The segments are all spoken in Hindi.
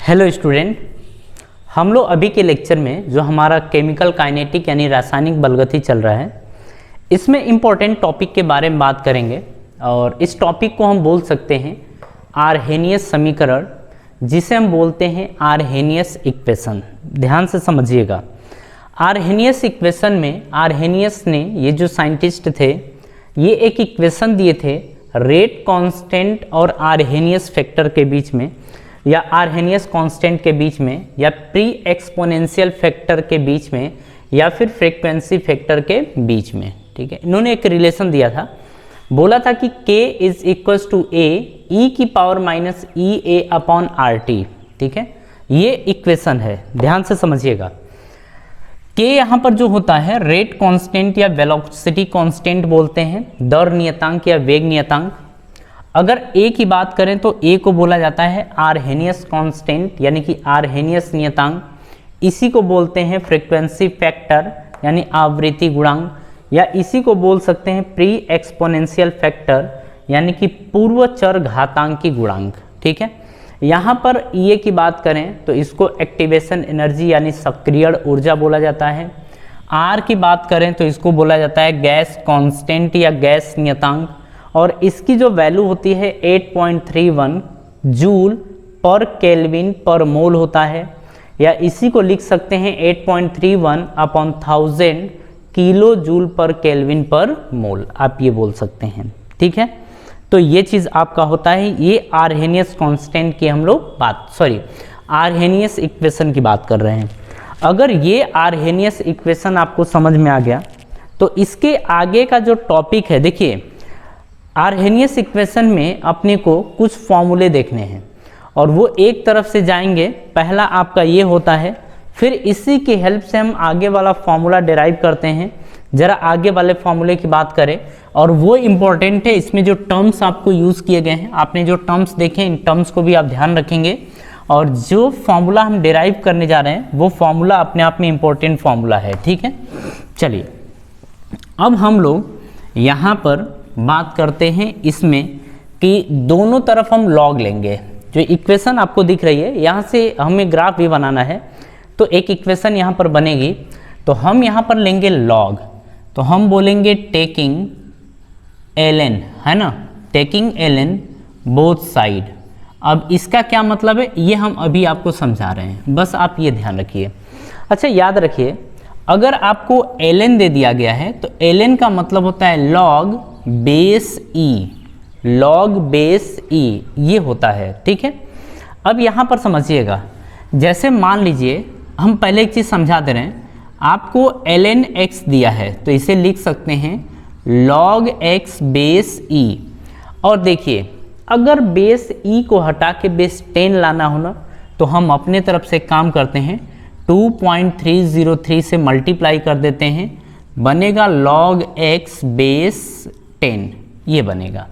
हेलो स्टूडेंट, हम लोग अभी के लेक्चर में जो हमारा केमिकल काइनेटिक यानी रासायनिक बलगति चल रहा है, इसमें इम्पोर्टेंट टॉपिक के बारे में बात करेंगे। और इस टॉपिक को हम बोल सकते हैं आर्हेनियस समीकरण, जिसे हम बोलते हैं आर्हेनियस इक्वेशन। ध्यान से समझिएगा, आर्हेनियस इक्वेशन में आर्हेनियस ने, ये जो साइंटिस्ट थे, ये एक इक्वेशन दिए थे रेट कांस्टेंट और आर्हेनियस फैक्टर के बीच में, या आर्हेनियस कांस्टेंट के बीच में, या प्री एक्सपोनेंशियल फैक्टर के बीच में, या फिर फ्रीक्वेंसी फैक्टर के बीच में। ठीक है, इन्होंने एक रिलेशन दिया था, बोला था कि k is equal to a e की पावर माइनस ई ए अपॉन आर टी। ठीक है, ये इक्वेशन है, ध्यान से समझिएगा। k यहाँ पर जो होता है रेट कांस्टेंट या वेलोसिटी कांस्टेंट बोलते हैं, दर नियतांक या वेग नियतांक। अगर a की बात करें तो a को बोला जाता है आर्हेनियस कांस्टेंट यानी कि आर्हेनियस नियतांक। इसी को बोलते हैं फ्रीक्वेंसी फैक्टर यानी आवृत्ति गुणांक, या इसी को बोल सकते हैं प्री एक्सपोनेंशियल फैक्टर यानी कि पूर्व चर घातांकी गुणांक। ठीक है, यहाँ पर E की बात करें तो इसको एक्टिवेशन एनर्जी यानी सक्रियण ऊर्जा बोला जाता है। R की बात करें तो इसको बोला जाता है गैस कांस्टेंट या गैस नियतांक, और इसकी जो वैल्यू होती है 8.31 जूल पर केल्विन पर मोल होता है, या इसी को लिख सकते हैं 8.31 अपॉन 1000 किलो जूल पर केल्विन पर मोल, आप ये बोल सकते हैं। ठीक है, तो ये चीज़ आपका होता है, ये आर्हेनियस कांस्टेंट की हम लोग आर्हेनियस इक्वेशन की बात कर रहे हैं। अगर ये आर्हेनियस इक्वेशन आपको समझ में आ गया तो इसके आगे का जो टॉपिक है, देखिए आर्हेनियस इक्वेशन में अपने को कुछ फॉर्मूले देखने हैं और वो एक तरफ से जाएंगे। पहला आपका ये होता है, फिर इसी की हेल्प से हम आगे वाला फॉर्मूला डिराइव करते हैं। जरा आगे वाले फॉर्मूले की बात करें, और वो इम्पोर्टेंट है, इसमें जो टर्म्स आपको यूज़ किए गए हैं, आपने जो टर्म्स देखे इन टर्म्स को भी आप ध्यान रखेंगे। और जो फॉर्मूला हम डिराइव करने जा रहे हैं वो फॉर्मूला अपने आप में इम्पोर्टेंट फॉर्मूला है। ठीक है, चलिए अब हम लोग यहाँ पर बात करते हैं इसमें कि दोनों तरफ हम लॉग लेंगे। जो इक्वेशन आपको दिख रही है, यहाँ से हमें ग्राफ भी बनाना है, तो एक इक्वेशन यहाँ पर बनेगी, तो हम यहाँ पर लेंगे लॉग, तो हम बोलेंगे टेकिंग ln, है ना, टेकिंग ln बोथ साइड। अब इसका क्या मतलब है ये हम अभी आपको समझा रहे हैं, बस आप ये ध्यान रखिए। अच्छा, याद रखिए, अगर आपको ln दे दिया गया है तो ln का मतलब होता है log base e, log base e ये होता है। ठीक है, अब यहाँ पर समझिएगा, जैसे मान लीजिए हम पहले एक चीज़ समझा दे रहे हैं, आपको ln x दिया है तो इसे लिख सकते हैं log x बेस e। और देखिए, अगर बेस e को हटा के बेस 10 लाना हो ना, तो हम अपने तरफ से काम करते हैं 2.303 से मल्टीप्लाई कर देते हैं, बनेगा log x बेस 10, ये बनेगा।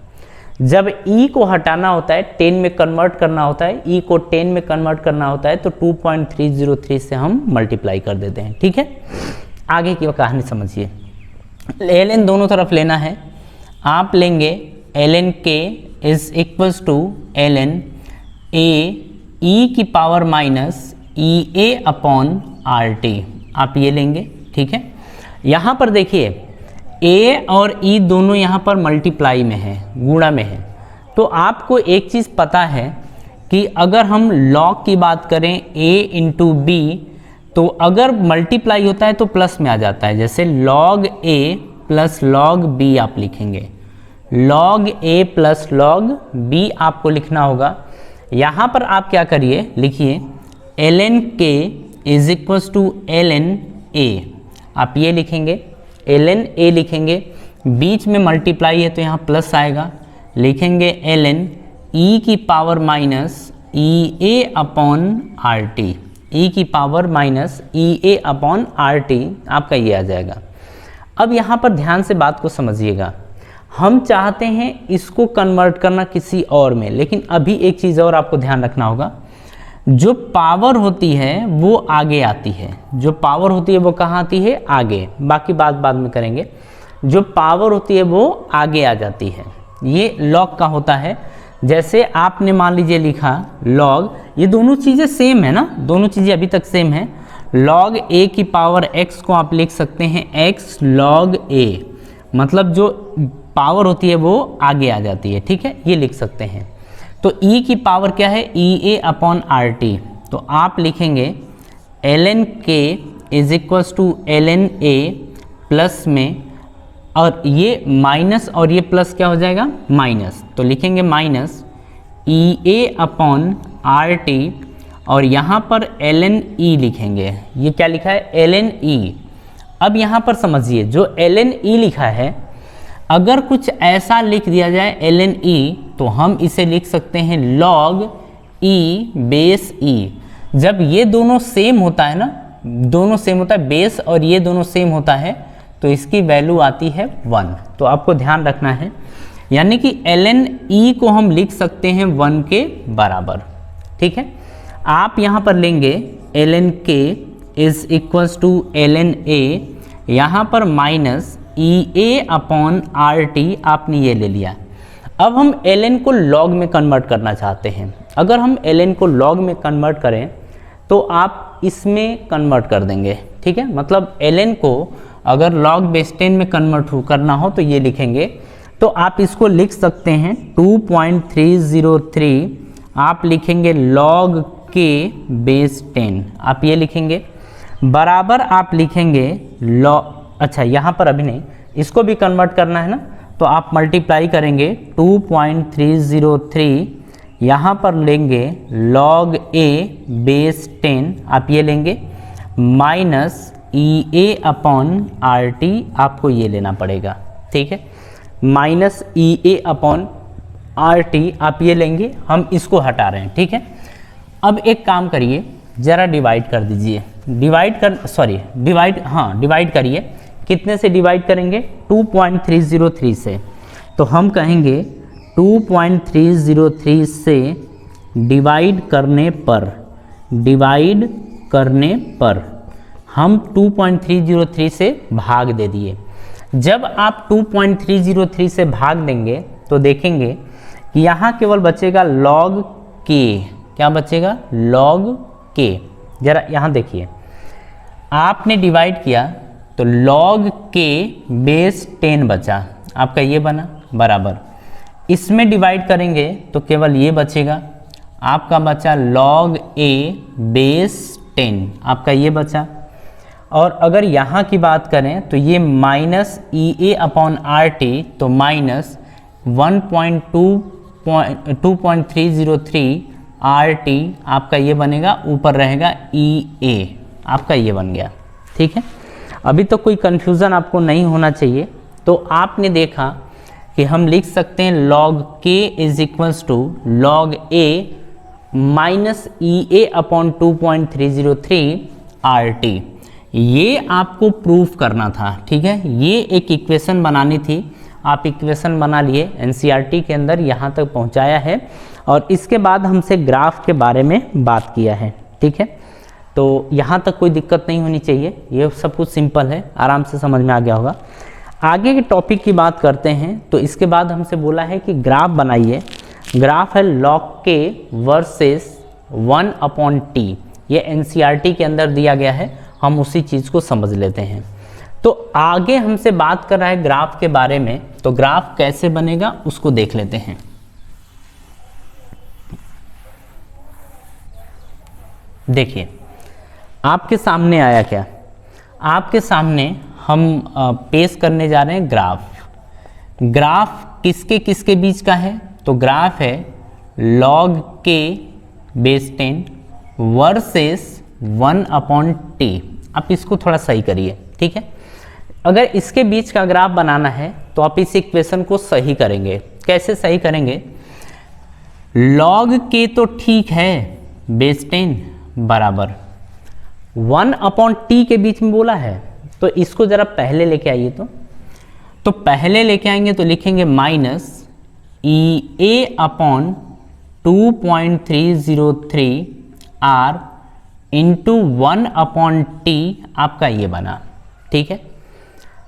जब e को हटाना होता है, 10 में कन्वर्ट करना होता है, e को 10 में कन्वर्ट करना होता है, तो 2.303 से हम मल्टीप्लाई कर देते हैं। ठीक है, आगे की कहानी समझिए। ln दोनों तरफ लेना है, आप लेंगे ln k is equals to ln a e की पावर माइनस ई ए अपॉन आर टी, आप ये लेंगे। ठीक है, यहाँ पर देखिए a और e दोनों यहाँ पर मल्टीप्लाई में है, गुणा में है, तो आपको एक चीज़ पता है कि अगर हम log की बात करें a इंटू b, तो अगर मल्टीप्लाई होता है तो प्लस में आ जाता है, जैसे log a plus log b आप लिखेंगे, log a plus log b आपको लिखना होगा। यहाँ पर आप क्या करिए, लिखिए ln k is equals to ln a, आप ये लिखेंगे, ln a लिखेंगे, बीच में मल्टीप्लाई है तो यहाँ प्लस आएगा, लिखेंगे ln e की पावर माइनस ई ए अपॉन आर टी, ई की पावर माइनस ई ए अपॉन आर टी, आपका ये आ जाएगा। अब यहाँ पर ध्यान से बात को समझिएगा, हम चाहते हैं इसको कन्वर्ट करना किसी और में, लेकिन अभी एक चीज़ और आपको ध्यान रखना होगा, जो पावर होती है वो आगे आती है, जो पावर होती है वो कहाँ आती है, आगे, बाकी बात बाद में करेंगे। जो पावर होती है वो आगे आ जाती है, ये लॉग का होता है। जैसे आपने मान लीजिए लिखा लॉग, ये दोनों चीज़ें सेम है ना, दोनों चीज़ें अभी तक सेम है। log a की पावर x को आप लिख सकते हैं x log a, मतलब जो पावर होती है वो आगे आ जाती है, ठीक है, ये लिख सकते हैं। तो e की पावर क्या है, EA अपॉन RT, तो आप लिखेंगे ln k is equals to ln a plus में, और ये माइनस और ये प्लस क्या हो जाएगा, माइनस, तो लिखेंगे माइनस EA अपॉन RT, और यहाँ पर ln e लिखेंगे। ये क्या लिखा है, ln e। अब यहाँ पर समझिए, जो ln e लिखा है, अगर कुछ ऐसा लिख दिया जाए ln e, तो हम इसे लिख सकते हैं log e बेस e। जब ये दोनों सेम होता है ना, दोनों सेम होता है, बेस और ये दोनों सेम होता है, तो इसकी वैल्यू आती है 1। तो आपको ध्यान रखना है, यानी कि ln e को हम लिख सकते हैं 1 के बराबर, ठीक है। आप यहाँ पर लेंगे ln k is equals to ln a, यहाँ पर माइनस EA अपॉन RT, आपने ये ले लिया। अब हम ln को log में कन्वर्ट करना चाहते हैं। अगर हम ln को log में कन्वर्ट करें तो आप इसमें कन्वर्ट कर देंगे, ठीक है। मतलब ln को अगर log बेस 10 में कन्वर्ट करना हो तो ये लिखेंगे, तो आप इसको लिख सकते हैं 2.303, आप लिखेंगे log k बेस 10, आप ये लिखेंगे, बराबर आप लिखेंगे log, अच्छा यहाँ पर अभी नहीं, इसको भी कन्वर्ट करना है ना, तो आप मल्टीप्लाई करेंगे 2.303, यहाँ पर लेंगे log a बेस 10, आप ये लेंगे, माइनस EA अपॉन RT, आपको ये लेना पड़ेगा, ठीक है, माइनस EA अपॉन RT, आप ये लेंगे, हम इसको हटा रहे हैं, ठीक है। अब एक काम करिए, ज़रा डिवाइड कर दीजिए, डिवाइड करिए, कितने से डिवाइड करेंगे, 2.303 से, तो हम कहेंगे 2.303 से डिवाइड करने पर हम 2.303 से भाग दे दिए। जब आप 2.303 से भाग देंगे तो देखेंगे कि यहाँ केवल बचेगा log k, क्या बचेगा, log k। जरा यहाँ देखिए, आपने डिवाइड किया तो log k बेस 10 बचा, आपका ये बना, बराबर इसमें डिवाइड करेंगे तो केवल ये बचेगा, आपका बचा log a बेस 10, आपका ये बचा। और अगर यहाँ की बात करें तो ये माइनस EA अपॉन RT, तो माइनस 2.303 RT, आपका ये बनेगा, ऊपर रहेगा EA, आपका ये बन गया, ठीक है। अभी तो कोई कन्फ्यूज़न आपको नहीं होना चाहिए। तो आपने देखा कि हम लिख सकते हैं log k is equals to log a minus EA upon 2.303 RT। ये आपको प्रूफ करना था, ठीक है, ये एक इक्वेशन बनानी थी, आप इक्वेशन बना लिए, NCERT के अंदर यहाँ तक पहुँचाया है, और इसके बाद हमसे ग्राफ के बारे में बात किया है, ठीक है। तो यहाँ तक कोई दिक्कत नहीं होनी चाहिए, ये सब कुछ सिंपल है, आराम से समझ में आ गया होगा। आगे के टॉपिक की बात करते हैं। तो इसके बाद हमसे बोला है कि ग्राफ बनाइए, ग्राफ है log k वर्सेस 1/t, ये NCERT के अंदर दिया गया है, हम उसी चीज़ को समझ लेते हैं। तो आगे हमसे बात कर रहा है ग्राफ के बारे में, तो ग्राफ कैसे बनेगा उसको देख लेते हैं। देखिए आपके सामने आया क्या, आपके सामने हम पेश करने जा रहे हैं ग्राफ किसके किसके बीच का है, तो ग्राफ है log k base 10 versus 1/t। आप इसको थोड़ा सही करिए, ठीक है। अगर इसके बीच का ग्राफ बनाना है तो आप इस इक्वेशन को सही करेंगे। कैसे सही करेंगे, log k तो ठीक है बेस 10 बराबर 1/t के बीच में बोला है, तो इसको जरा पहले लेके आइए। तो पहले लेके आएंगे तो लिखेंगे minus EA upon 2.303 R into 1/t, आपका ये बना, ठीक है,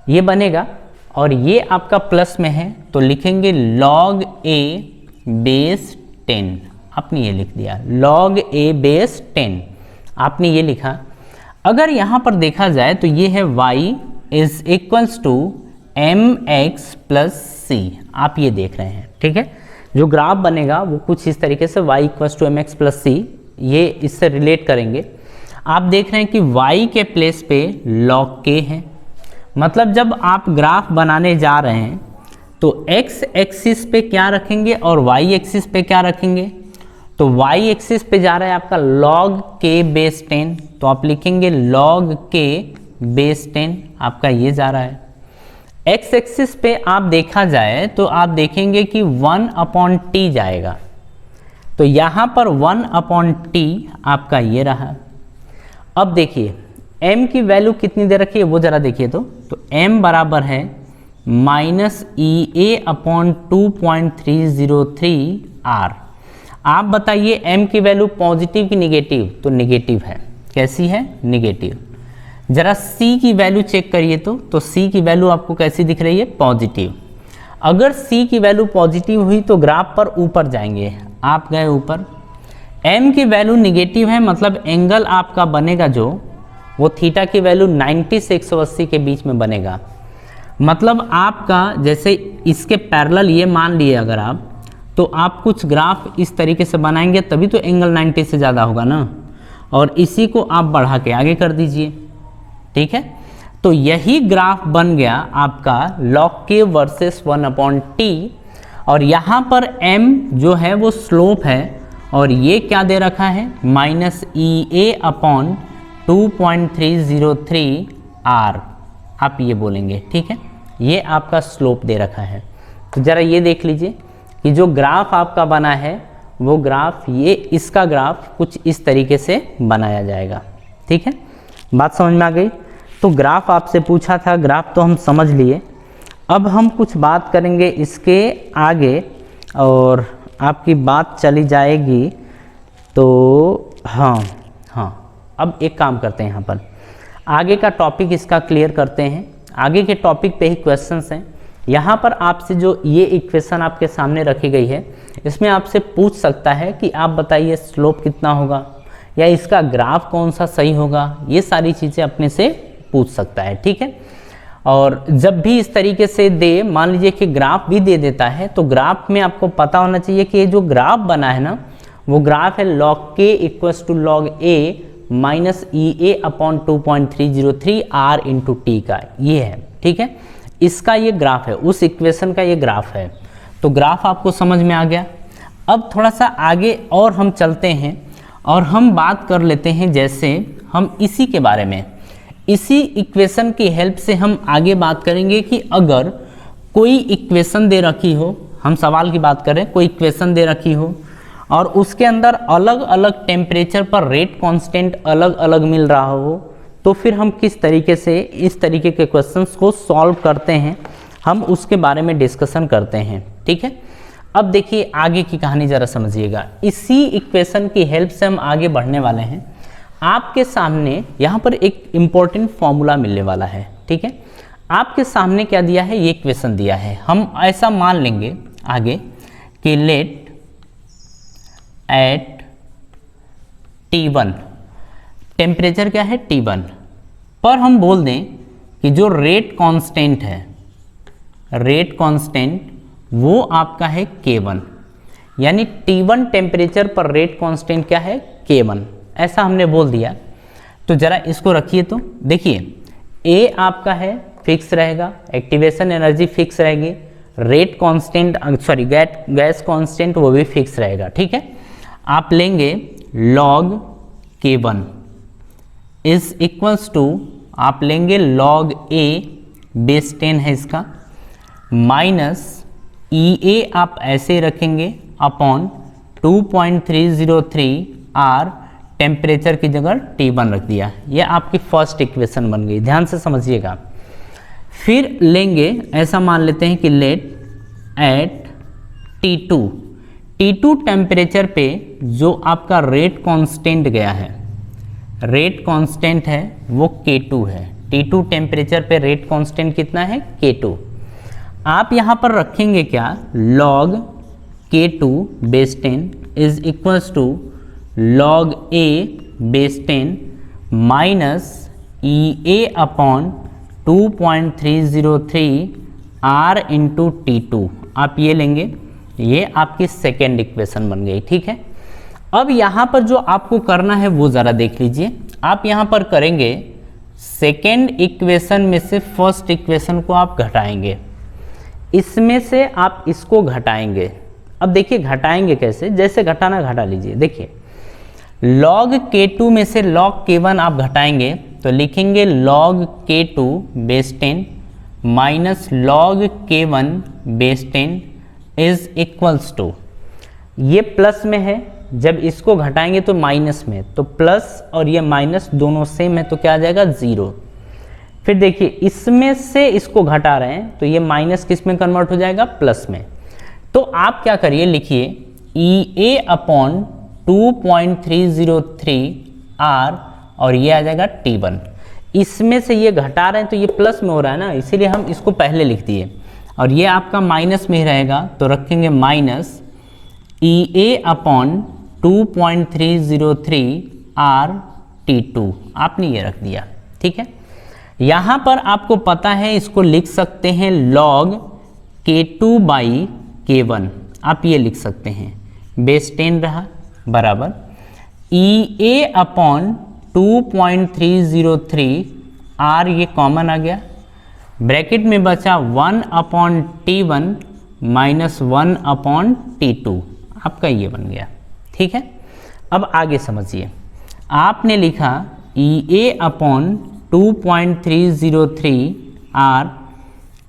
ये बनेगा। और ये आपका प्लस में है तो लिखेंगे log a बेस 10, आपने ये लिख दिया log a बेस 10, आपने ये लिखा। अगर यहाँ पर देखा जाए तो ये है y is equals to mx plus c, आप ये देख रहे हैं, ठीक है। जो ग्राफ बनेगा वो कुछ इस तरीके से y equals to mx plus c, ये इससे रिलेट करेंगे। आप देख रहे हैं कि y के प्लेस पे log k है, मतलब जब आप ग्राफ बनाने जा रहे हैं तो x एक्सिस पे क्या रखेंगे और y एक्सिस पे क्या रखेंगे। तो y एक्सिस पे जा रहा है आपका log k बेस 10, तो आप लिखेंगे log k बेस 10, आपका ये जा रहा है। x एक्सिस पे आप देखा जाए तो आप देखेंगे कि 1/t जाएगा, तो यहाँ पर 1/t आपका ये रहा। अब देखिए m की वैल्यू कितनी दे रखी है वो जरा देखिए, तो m बराबर है -EA/2.303R। आप बताइए m की वैल्यू पॉजिटिव की निगेटिव, तो निगेटिव है। कैसी है? निगेटिव। जरा c की वैल्यू चेक करिए, तो c की वैल्यू आपको कैसी दिख रही है? पॉजिटिव। अगर c की वैल्यू पॉजिटिव हुई तो ग्राफ पर ऊपर जाएंगे, आप गए ऊपर। m की वैल्यू निगेटिव है, मतलब एंगल आपका बनेगा जो वो थीटा की वैल्यू 90 से 180 के बीच में बनेगा। मतलब आपका जैसे इसके पैरेलल ये मान लिए अगर आप, तो आप कुछ ग्राफ इस तरीके से बनाएंगे तभी तो एंगल 90 से ज़्यादा होगा ना, और इसी को आप बढ़ा के आगे कर दीजिए, ठीक है। तो यही ग्राफ बन गया आपका log k वर्सेस 1/t, और यहाँ पर m जो है वो स्लोप है, और ये क्या दे रखा है? -EA/2.303R, आप ये बोलेंगे, ठीक है। ये आपका स्लोप दे रखा है। तो ज़रा ये देख लीजिए कि जो ग्राफ आपका बना है वो ग्राफ, ये इसका ग्राफ कुछ इस तरीके से बनाया जाएगा, ठीक है। बात समझ में आ गई? तो ग्राफ आपसे पूछा था, ग्राफ तो हम समझ लिए। अब हम कुछ बात करेंगे इसके आगे और आपकी बात चली जाएगी। तो हाँ, अब एक काम करते हैं, यहाँ पर आगे का टॉपिक इसका क्लियर करते हैं। आगे के टॉपिक पे ही क्वेश्चंस हैं। यहाँ पर आपसे जो ये इक्वेशन आपके सामने रखी गई है, इसमें आपसे पूछ सकता है कि आप बताइए स्लोप कितना होगा या इसका ग्राफ कौन सा सही होगा, ये सारी चीज़ें अपने से पूछ सकता है, ठीक है। और जब भी इस तरीके से दे, मान लीजिए कि ग्राफ भी दे देता है, तो ग्राफ में आपको पता होना चाहिए कि ये जो ग्राफ बना है ना, वो ग्राफ है log k equals to log a minus EA/2.303R into t का, ये है, ठीक है। इसका ये ग्राफ है, उस इक्वेशन का ये ग्राफ है। तो ग्राफ आपको समझ में आ गया। अब थोड़ा सा आगे और हम चलते हैं और हम बात कर लेते हैं, जैसे हम इसी के बारे में, इसी इक्वेशन की हेल्प से हम आगे बात करेंगे कि अगर कोई इक्वेशन दे रखी हो, हम सवाल की बात करें, कोई इक्वेशन दे रखी हो और उसके अंदर अलग अलग टेम्परेचर पर रेट कांस्टेंट अलग अलग मिल रहा हो, तो फिर हम किस तरीके से इस तरीके के क्वेश्चंस को सॉल्व करते हैं, हम उसके बारे में डिस्कशन करते हैं, ठीक है। अब देखिए आगे की कहानी ज़रा समझिएगा। इसी इक्वेशन की हेल्प से हम आगे बढ़ने वाले हैं। आपके सामने यहाँ पर एक इम्पॉर्टेंट फॉर्मूला मिलने वाला है, ठीक है। आपके सामने क्या दिया है? ये इक्वेशन दिया है। हम ऐसा मान लेंगे आगे कि लेट एट T1, टेम्परेचर क्या है? T1 पर हम बोल दें कि जो रेट कांस्टेंट है, रेट कांस्टेंट वो आपका है K1, यानी T1 टेम्परेचर पर रेट कांस्टेंट क्या है? K1, ऐसा हमने बोल दिया। तो जरा इसको रखिए, तो देखिए A आपका है फिक्स रहेगा, एक्टिवेशन एनर्जी फिक्स रहेगी, rate constant sorry gas constant वो भी फिक्स रहेगा, ठीक है। आप लेंगे log K1 is equals to, आप लेंगे log A बेस 10 है इसका, माइनस EA आप ऐसे रखेंगे अपॉन 2.303R, टेम्परेचर की जगह T1 रख दिया। ये आपकी फर्स्ट इक्वेशन बन गई, ध्यान से समझिएगा। फिर लेंगे, ऐसा मान लेते हैं कि लेट एट T2 टेम्परेचर पे जो आपका रेट कांस्टेंट गया है, रेट कांस्टेंट है वो K2 है। T2 टेम्परेचर पे रेट कांस्टेंट कितना है? K2। आप यहाँ पर रखेंगे क्या? log K2 base 10 is equals to log a base 10 minus E A upon 2.303 r into T2। आप ये लेंगे, ये आपकी सेकेंड इक्वेशन बन गई। ठीक है, अब यहाँ पर जो आपको करना है वो ज़रा देख लीजिए। आप यहाँ पर करेंगे सेकेंड इक्वेशन में से फर्स्ट इक्वेशन को आप घटाएंगे, इसमें से आप इसको घटाएंगे। अब देखिए घटाएंगे कैसे, जैसे घटाना घटा लीजिए। देखिए log k2 में से log k1 आप घटाएंगे तो लिखेंगे log k2 base 10 minus log k1 base 10 is equals to, ये प्लस में है, जब इसको घटाएंगे तो माइनस में, तो प्लस और ये माइनस दोनों सेम है तो क्या आ जाएगा 0। फिर देखिए इसमें से इसको घटा रहे हैं तो ये माइनस किस में कन्वर्ट हो जाएगा, प्लस में। तो आप क्या करिए, लिखिए ई ए अपॉन 2.303 r और ये आ जाएगा T1। इसमें से ये घटा रहे हैं तो ये प्लस में हो रहा है ना, इसीलिए हम इसको पहले लिख दिए, और ये आपका माइनस में ही रहेगा तो रखेंगे माइनस ई ए अपॉन 2.303 r T2। आपने ये रख दिया। ठीक है, यहाँ पर आपको पता है इसको लिख सकते हैं log k2 बाई k1, आप ये लिख सकते हैं, बेस 10 रहा बराबर ई ए अपॉन 2.303 r, ये कॉमन आ गया, ब्रैकेट में बचा 1 upon T1 minus 1 upon T2, आपका ये बन गया। ठीक है, अब आगे समझिए, आपने लिखा ई ए अपॉन 2.303 r,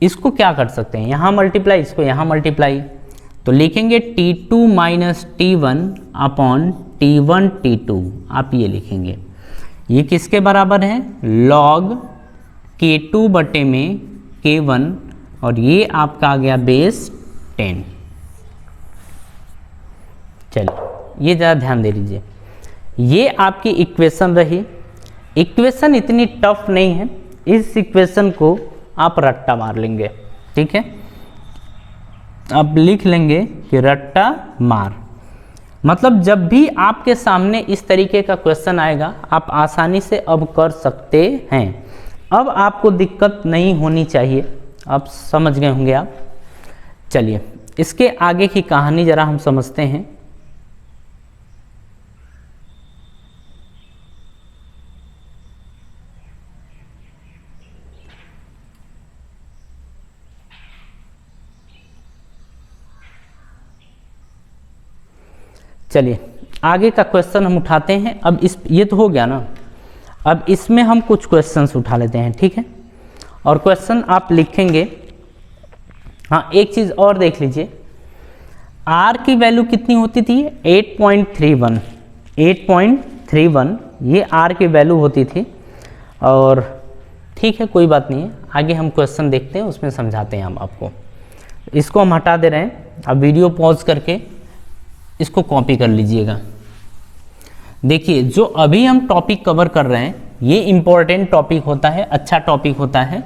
इसको क्या कर सकते हैं, यहाँ मल्टीप्लाई, इसको यहाँ मल्टीप्लाई, तो लिखेंगे T2 minus T1 upon T1 T2, आप ये लिखेंगे। ये किसके बराबर है, log K2 बटे में K1, और ये आपका आ गया बेस 10। चलिए ये ज़रा ध्यान दे लीजिए, ये आपकी इक्वेशन रही। इक्वेशन इतनी टफ नहीं है, इस इक्वेशन को आप रट्टा मार लेंगे। ठीक है, आप लिख लेंगे कि रट्टा मार, मतलब जब भी आपके सामने इस तरीके का क्वेश्चन आएगा आप आसानी से अब कर सकते हैं। अब आपको दिक्कत नहीं होनी चाहिए, आप समझ गए होंगे आप। चलिए इसके आगे की कहानी ज़रा हम समझते हैं। चलिए आगे का क्वेश्चन हम उठाते हैं। अब इस ये तो हो गया ना, अब इसमें हम कुछ क्वेश्चंस उठा लेते हैं। ठीक है, और क्वेश्चन आप लिखेंगे। हाँ, एक चीज़ और देख लीजिए, R की वैल्यू कितनी होती थी, 8.31, 8.31 ये R की वैल्यू होती थी। और ठीक है, कोई बात नहीं है, आगे हम क्वेश्चन देखते हैं, उसमें समझाते हैं हम आपको। इसको हम हटा दे रहे हैं, अब वीडियो पॉज करके इसको कॉपी कर लीजिएगा। देखिए जो अभी हम टॉपिक कवर कर रहे हैं ये इम्पोर्टेंट टॉपिक होता है, अच्छा टॉपिक होता है।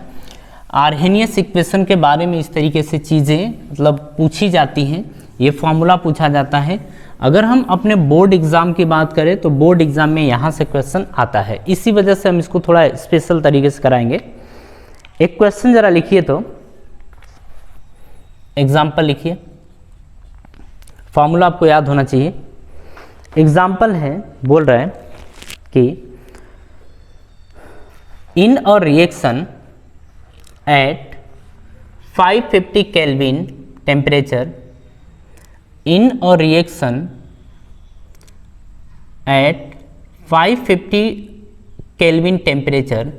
आर्हेनियस इक्वेशन के बारे में इस तरीके से चीज़ें मतलब पूछी जाती हैं, ये फॉर्मूला पूछा जाता है। अगर हम अपने बोर्ड एग्ज़ाम की बात करें तो बोर्ड एग्ज़ाम में यहाँ से क्वेश्चन आता है, इसी वजह से हम इसको थोड़ा स्पेशल तरीके से कराएंगे। एक क्वेश्चन ज़रा लिखिए, तो एग्जाम्पल लिखिए, फॉर्मूला आपको याद होना चाहिए। एग्जाम्पल है, बोल रहा है कि in a reaction at 550 kelvin temperature, in a reaction at 550 kelvin temperature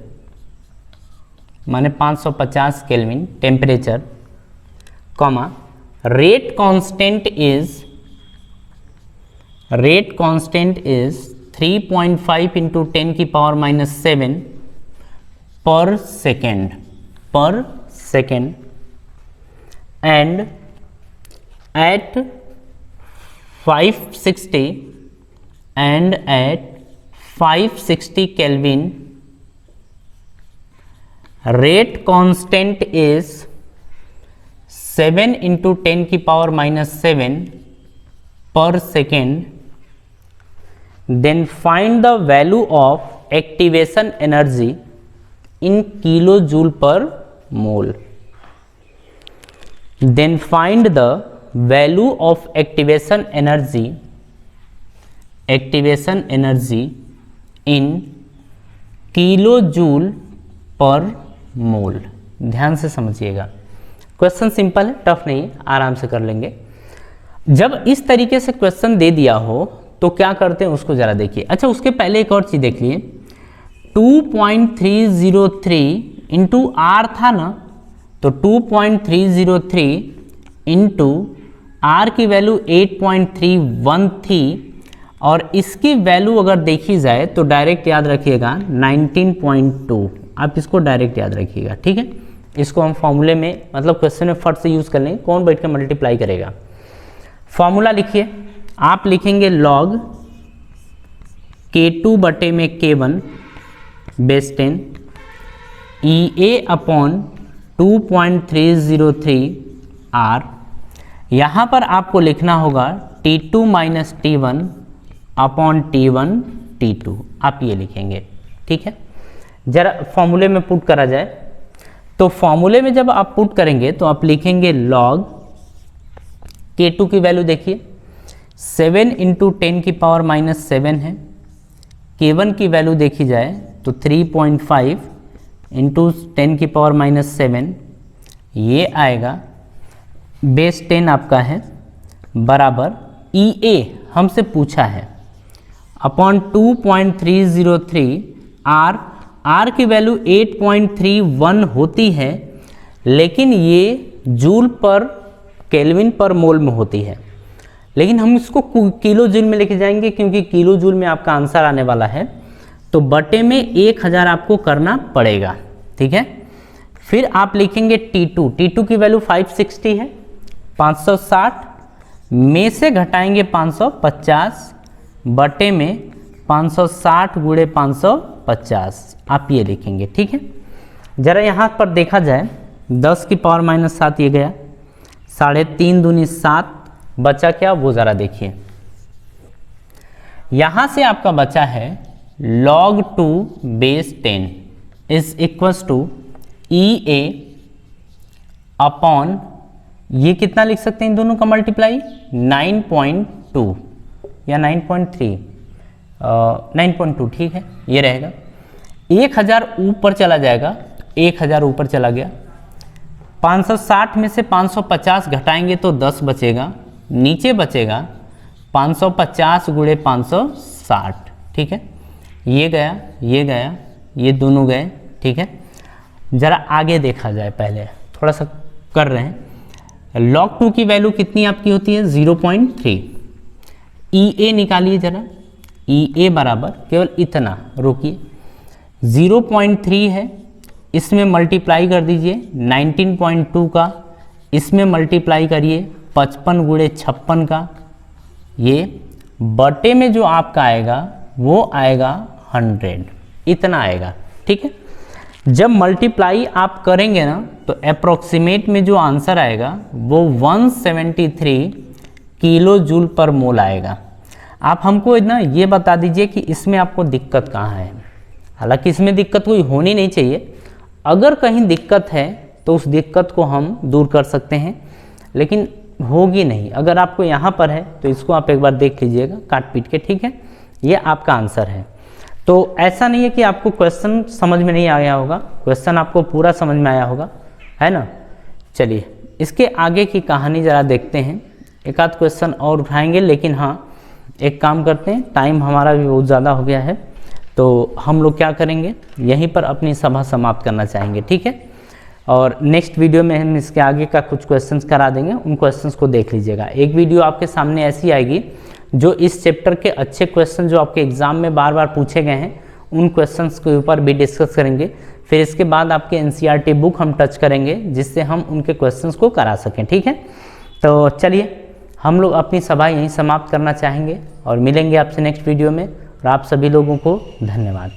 माने 550 kelvin temperature, comma rate constant is 3.5 into 10 की पावर माइनस 7 पर second and at 560 Kelvin rate constant is 7 into 10 की power minus 7 per second, then find the value of activation energy in kilojoule per mole. Then find the value of activation energy in kilojoule पर मोल। ध्यान से समझिएगा, क्वेश्चन सिंपल है, टफ नहीं है, आराम से कर लेंगे। जब इस तरीके से क्वेश्चन दे दिया हो तो क्या करते हैं उसको जरा देखिए। अच्छा, उसके पहले एक और चीज देख लिए, 2.303 इंटू आर था ना, तो 2.303 इंटू आर की वैल्यू 8.31 थी, और इसकी वैल्यू अगर देखी जाए तो डायरेक्ट याद रखिएगा 19.2। आप इसको डायरेक्ट याद रखिएगा, ठीक है। इसको हम फॉर्मूले में, मतलब क्वेश्चन में फट से यूज कर लेंगे, कौन बैठ के मल्टीप्लाई करेगा। फॉर्मूला लिखिए, आप लिखेंगे log K2 बटे में K1 base 10 EA upon 2.303 R। यहाँ पर आपको लिखना होगा T2 minus T1 upon T1 T2, आप ये लिखेंगे, ठीक है। जरा फॉर्मूले में पुट करा जाए, तो फॉर्मूले में जब आप पुट करेंगे तो आप लिखेंगे log K2 की वैल्यू देखिए 7 इंटू 10 की पावर माइनस 7 है, K1 की वैल्यू देखी जाए तो 3.5 इंटू 10 की पावर माइनस 7, ये आएगा बेस 10 आपका है, बराबर EA हमसे पूछा है अपॉन 2.303 R की वैल्यू 8.31 होती है, लेकिन ये जूल पर केल्विन पर मोल में होती है, लेकिन हम इसको किलो जूल में लेके जाएंगे क्योंकि किलो जूल में आपका आंसर आने वाला है, तो बटे में 1000 आपको करना पड़ेगा, ठीक है। फिर आप लिखेंगे T2 की वैल्यू 560 है, 560 में से घटाएंगे 550 बटे में 560 गुणे 550, आप ये लिखेंगे, ठीक है। जरा यहाँ पर देखा जाए 10 की पावर माइनस 7 ये गया, 3.5 दूनी 7, बचा क्या वो ज़रा देखिए। यहाँ से आपका बचा है log 2 base 10 is equals to EA upon, ये कितना लिख सकते हैं इन दोनों का मल्टीप्लाई, 9.2 या 9.3, 9.2, ठीक है, ये रहेगा। 1000 ऊपर चला जाएगा, 1000 ऊपर चला गया, 560 में से 550 घटाएंगे तो 10 बचेगा, नीचे बचेगा 550 गुणे 560, ठीक है। ये गया, ये गया, ये दोनों गए, ठीक है। जरा आगे देखा जाए, पहले थोड़ा सा कर रहे हैं। log 2 की वैल्यू कितनी आपकी होती है 0.3। EA निकालिए जरा, EA बराबर केवल इतना, रोकिए 0.3 है, इसमें मल्टीप्लाई कर दीजिए 19.2 का, इसमें मल्टीप्लाई करिए 55 गुणे 56 का, ये बटे में जो आपका आएगा वो आएगा 100, इतना आएगा, ठीक है। जब मल्टीप्लाई आप करेंगे ना तो अप्रोक्सीमेट में जो आंसर आएगा वो 173 किलो जूल पर मोल आएगा। आप हमको ना ये बता दीजिए कि इसमें आपको दिक्कत कहाँ है। हालांकि इसमें दिक्कत कोई होनी नहीं चाहिए, अगर कहीं दिक्कत है तो उस दिक्कत को हम दूर कर सकते हैं, लेकिन होगी नहीं। अगर आपको यहाँ पर है तो इसको आप एक बार देख लीजिएगा काट पीट के, ठीक है। ये आपका आंसर है। तो ऐसा नहीं है कि आपको क्वेश्चन समझ में नहीं आया होगा, क्वेश्चन आपको पूरा समझ में आया होगा, है ना। चलिए इसके आगे की कहानी ज़रा देखते हैं, एक आध क्वेश्चन और उठाएंगे, लेकिन हाँ एक काम करते हैं, टाइम हमारा भी बहुत ज़्यादा हो गया है, तो हम लोग क्या करेंगे, यहीं पर अपनी सभा समाप्त करना चाहेंगे, ठीक है। और नेक्स्ट वीडियो में हम इसके आगे का कुछ क्वेश्चंस करा देंगे, उन क्वेश्चंस को देख लीजिएगा। एक वीडियो आपके सामने ऐसी आएगी जो इस चैप्टर के अच्छे क्वेश्चन जो आपके एग्जाम में बार बार पूछे गए हैं उन क्वेश्चंस के ऊपर भी डिस्कस करेंगे। फिर इसके बाद आपके एनसीईआरटी बुक हम टच करेंगे जिससे हम उनके क्वेश्चंस को करा सकें, ठीक है। तो चलिए हम लोग अपनी सभा यहीं समाप्त करना चाहेंगे और मिलेंगे आपसे नेक्स्ट वीडियो में, और आप सभी लोगों को धन्यवाद।